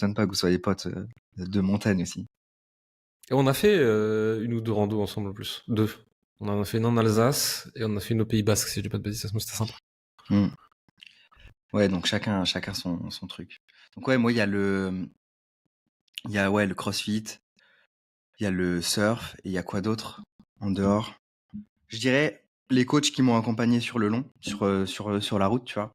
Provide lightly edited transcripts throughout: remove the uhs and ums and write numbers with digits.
m'étonne pas que vous soyez potes de montagne aussi. Et on a fait 1 ou 2 randos ensemble en plus. 2. On en a fait une en Alsace et on a fait une au Pays Basque, si je dis pas de bêtises, c'était sympa. Ouais, donc chacun son truc. Donc ouais, moi il y a le CrossFit, il y a le surf et il y a quoi d'autre en dehors? Je dirais les coachs qui m'ont accompagné sur le long, sur la route, tu vois,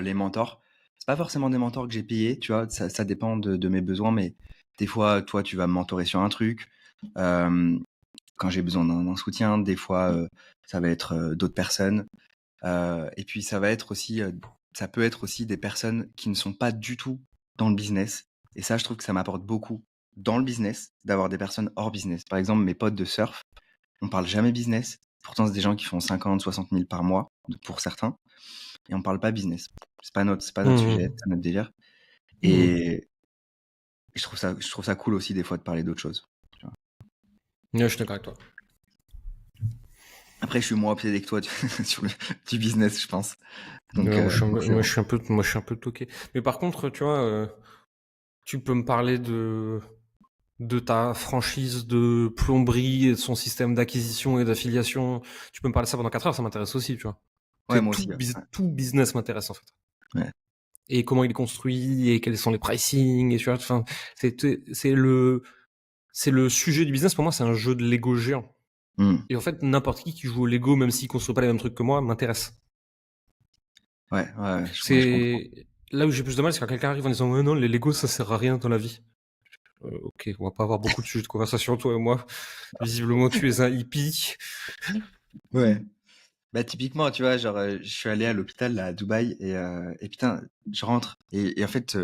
les mentors. C'est pas forcément des mentors que j'ai payés, tu vois, ça dépend de mes besoins, mais des fois, toi, tu vas me mentorer sur un truc. Quand j'ai besoin d'un soutien, des fois, ça va être d'autres personnes. Et puis ça peut être aussi des personnes qui ne sont pas du tout dans le business. Et ça, je trouve que ça m'apporte beaucoup dans le business d'avoir des personnes hors business. Par exemple, mes potes de surf, on parle jamais business. Pourtant, c'est des gens qui font 50, 60 000 par mois, pour certains. Et on parle pas business. C'est pas notre sujet, c'est notre délire. Et je trouve ça cool aussi des fois de parler d'autres choses. Tu vois. Ouais, je suis d'accord avec toi. Après, je suis moins obsédé que toi sur du business, je pense. Donc, Ouais, moi, bon. je suis un peu toqué. Mais par contre, tu vois, tu peux me parler de ta franchise de plomberie et de son système d'acquisition et d'affiliation. Tu peux me parler de ça pendant 4 heures, ça m'intéresse aussi, tu vois. Ouais, moi aussi. Ouais. Tout business m'intéresse en fait. Ouais. Et comment il est construit et quels sont les pricing et tu vois, enfin, c'est le sujet du business pour moi, c'est un jeu de Lego géant. Et en fait, n'importe qui joue au Lego, même s'il construit pas les mêmes trucs que moi, m'intéresse. Ouais, je comprends. Là où j'ai plus de mal, c'est quand quelqu'un arrive en disant ouais, non, les Lego ça sert à rien dans la vie. Ok, on va pas avoir beaucoup de sujets de conversation, toi et moi. Visiblement, tu es un hippie. Ouais. Bah typiquement, tu vois, genre, je suis allé à l'hôpital là, à Dubaï et putain, je rentre et en fait,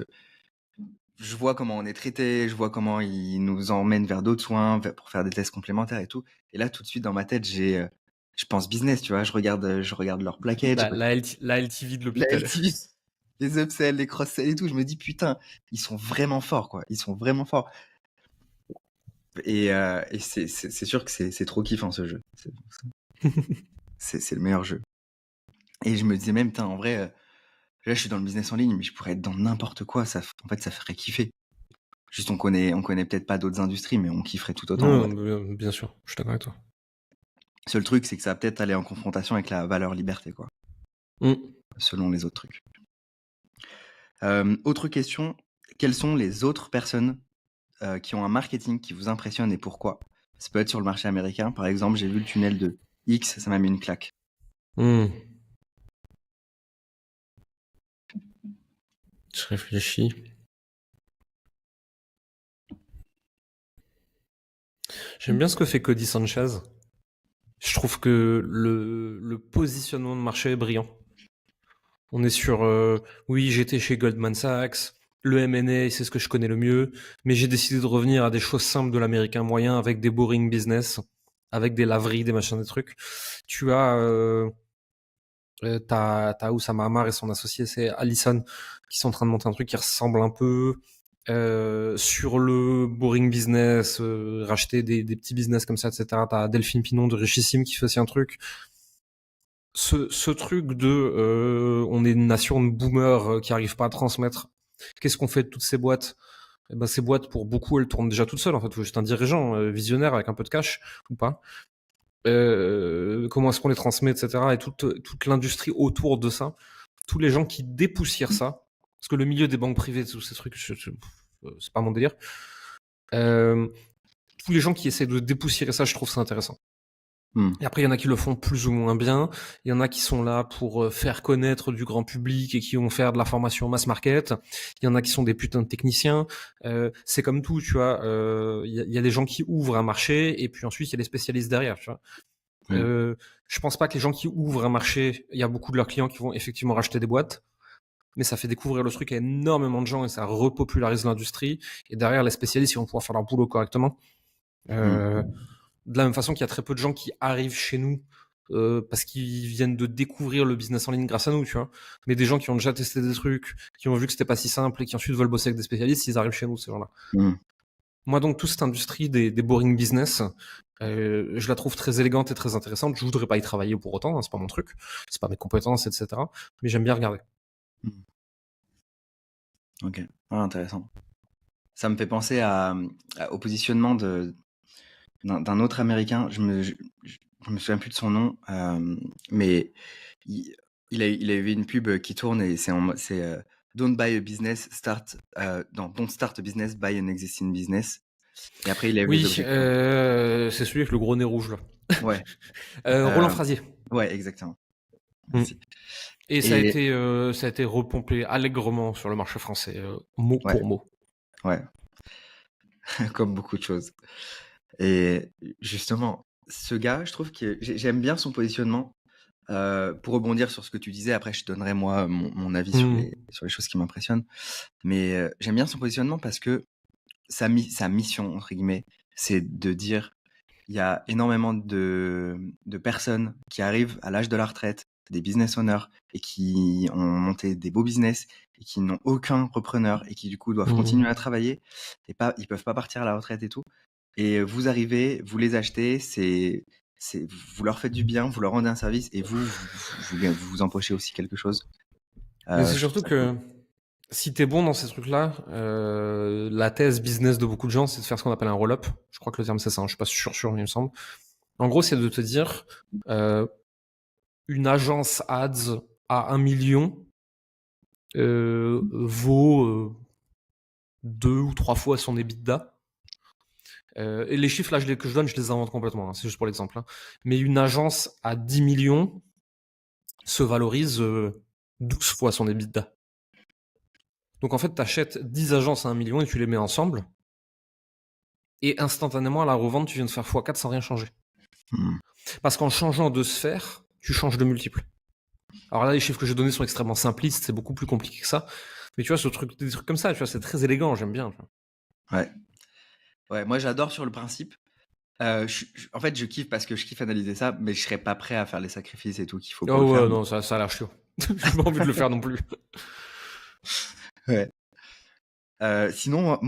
je vois comment on est traité, je vois comment ils nous emmènent vers d'autres soins pour faire des tests complémentaires et tout. Et là, tout de suite dans ma tête, je pense business, tu vois, je regarde leur plaquette, La LTV de la l'hôpital. LTV, les upsells, les cross-sells et tout. Je me dis putain, ils sont vraiment forts, quoi. Ils sont vraiment forts. Et c'est sûr que c'est trop kiffant ce jeu. C'est le meilleur jeu. Et je me disais même, putain, en vrai, là, je suis dans le business en ligne, mais je pourrais être dans n'importe quoi. En fait, ça ferait kiffer. Juste, on connaît peut-être pas d'autres industries, mais on kifferait tout autant. Non, Ouais. bien sûr, je suis d'accord avec toi. Seul truc, c'est que ça va peut-être aller en confrontation avec la valeur liberté, quoi. Selon les autres trucs. Autre question, quelles sont les autres personnes qui ont un marketing qui vous impressionne et pourquoi? Ça peut être sur le marché américain. Par exemple, j'ai vu le tunnel de X, ça m'a mis une claque. Je réfléchis. J'aime bien ce que fait Cody Sanchez. Je trouve que le positionnement de marché est brillant. On est sur, oui, j'étais chez Goldman Sachs, le M&A, c'est ce que je connais le mieux, mais j'ai décidé de revenir à des choses simples de l'américain moyen avec des boring business, avec des laveries, des machins, des trucs. Tu as, t'as Oussama Ammar et son associé, c'est Allison, qui sont en train de monter un truc qui ressemble un peu sur le boring business, racheter des petits business comme ça, etc. T'as Delphine Pinon de Richissime qui fait aussi un truc. Ce truc de on est une nation de boomers qui arrive pas à transmettre. Qu'est-ce qu'on fait de toutes ces boîtes? Eh ben, ces boîtes, pour beaucoup, elles tournent déjà toutes seules. En fait, faut juste un dirigeant visionnaire avec un peu de cash ou pas. Comment est-ce qu'on les transmet, etc. Et toute l'industrie autour de ça. Tous les gens qui dépoussièrent ça. Parce que le milieu des banques privées, tous ces trucs, c'est pas mon délire. Tous les gens qui essaient de dépoussiérer ça, je trouve ça intéressant. Et après, il y en a qui le font plus ou moins bien. Il y en a qui sont là pour faire connaître du grand public et qui vont faire de la formation mass market. Il y en a qui sont des putains de techniciens. C'est comme tout, tu vois. Il y a des gens qui ouvrent un marché et puis ensuite, il y a les spécialistes derrière, tu vois. Je pense pas que les gens qui ouvrent un marché, il y a beaucoup de leurs clients qui vont effectivement racheter des boîtes. Mais ça fait découvrir le truc à énormément de gens et ça repopularise l'industrie. Et derrière, les spécialistes, ils vont pouvoir faire leur boulot correctement. De la même façon qu'il y a très peu de gens qui arrivent chez nous parce qu'ils viennent de découvrir le business en ligne grâce à nous, tu vois. Mais des gens qui ont déjà testé des trucs, qui ont vu que c'était pas si simple et qui ensuite veulent bosser avec des spécialistes, ils arrivent chez nous, ces gens-là. Moi, donc, toute cette industrie des boring business, je la trouve très élégante et très intéressante. Je voudrais pas y travailler pour autant, hein, c'est pas mon truc, c'est pas mes compétences, etc. Mais j'aime bien regarder. Ok, intéressant. Ça me fait penser au positionnement d'un autre Américain. Je me souviens plus de son nom, mais il a eu une pub qui tourne et c'est Don't buy a business, don't start a business, buy an existing business. Et après, il a eu les objectifs. C'est celui avec le gros nez rouge là. Ouais. Roland Frasier. Ouais, exactement. Merci. Et ça a été repompé allègrement sur le marché français, mot pour mot. Ouais. Comme beaucoup de choses. Et justement, ce gars, je trouve que j'aime bien son positionnement. Pour rebondir sur ce que tu disais, après je te donnerai moi mon avis sur les choses qui m'impressionnent. Mais j'aime bien son positionnement parce que sa mission, entre guillemets, c'est de dire il y a énormément de personnes qui arrivent à l'âge de la retraite, des business owners, et qui ont monté des beaux business et qui n'ont aucun repreneur et qui du coup doivent continuer à travailler et ils peuvent pas partir à la retraite et tout. Et vous arrivez, vous les achetez, vous leur faites du bien, vous leur rendez un service et vous empochez aussi quelque chose. Mais c'est surtout que si t'es bon dans ces trucs-là, la thèse business de beaucoup de gens, c'est de faire ce qu'on appelle un roll-up. Je crois que le terme c'est ça, je suis pas sûr, il me semble. En gros, c'est de te dire une agence ads à 1 million vaut 2 ou 3 fois son EBITDA. Et les chiffres là que je donne, je les invente complètement, hein, c'est juste pour l'exemple. Hein. Mais une agence à 10 millions se valorise 12 fois son EBITDA. Donc en fait, tu achètes 10 agences à 1 million et tu les mets ensemble. Et instantanément, à la revente, tu viens de faire x4 sans rien changer. Parce qu'en changeant de sphère, tu changes de multiple. Alors là, les chiffres que j'ai donnés sont extrêmement simplistes, c'est beaucoup plus compliqué que ça. Mais tu vois, des trucs comme ça, tu vois, c'est très élégant, j'aime bien. Ouais, moi j'adore sur le principe. En fait, je kiffe parce que je kiffe analyser ça, mais je serais pas prêt à faire les sacrifices et tout qu'il faut pour le faire. Non, ça a l'air chiant. J'ai pas envie de le faire non plus. Ouais. Sinon,